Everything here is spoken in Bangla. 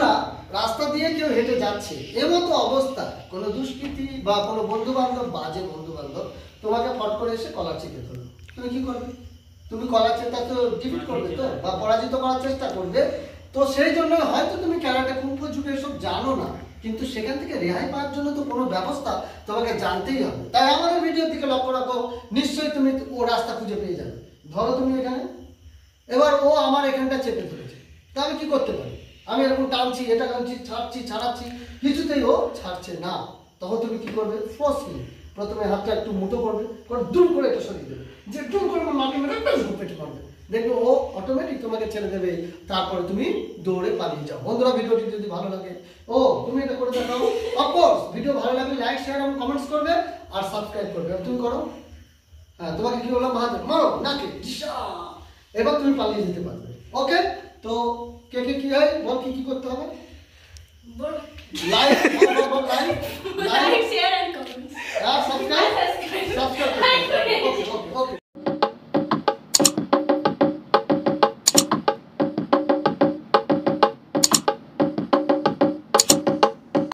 বন্ধুরা রাস্তা দিয়ে কেউ হেঁটে যাচ্ছে এমতো অবস্থা, কোনো দুষ্কৃতী বা কোনো বন্ধু বান্ধব, বাজে বন্ধু বান্ধব তোমাকে ফট করে এসে কলার চেপে ধরলো, তুমি কি করবে? তুমি কলার চেপটা তো ডিফিট করবে তো, বা পরাজিত করার চেষ্টা করবে। তো সেই জন্য হয়তো তুমি ক্যারাটে কুম্ফু জুডো এসব জানো না, কিন্তু সেখান থেকে রেহাই পাওয়ার জন্য তো কোনো ব্যবস্থা তোমাকে জানতেই হবে। তাই আমার ভিডিওর দিকে লক্ষ্য রাখো, নিশ্চয়ই তুমি ও রাস্তা খুঁজে পেয়ে যাবে। ধরো তুমি এখানে, এবার ও আমার এখানটা চেপে ধরেছে, তা আমি কি করতে পারি? আমি এরকম টানছি, এটা টানছি, ছাড়াচ্ছি, কিছুতেই ও ছাড়ছে না। তখন তুমি কি করবে? ফোর্সলি প্রথমে হাতটা একটু মুঠো করবে, দুম করে এটা সরিয়ে দেবে, যে দুম করে মাটি মেরে পেটে মারবে, দেখবে ও অটোমেটিক তোমাকে ছেড়ে দেবে। তারপরে তুমি দৌড়ে পালিয়ে যাও। বন্ধুরা ভিডিওটি যদি ভালো লাগে, তুমি এটা করে দেখাও। অফকোর্স ভিডিও ভালো লাগলে লাইক, শেয়ার এবং কমেন্টস করবে আর সাবস্ক্রাইব করবে। তুমি করো। হ্যাঁ, তোমাকে কি বললাম? মারো নাকে, এবার তুমি পালিয়ে যেতে পারবে। ওকে, তো কে কি হয় বল, কি করতে হবে? লাইক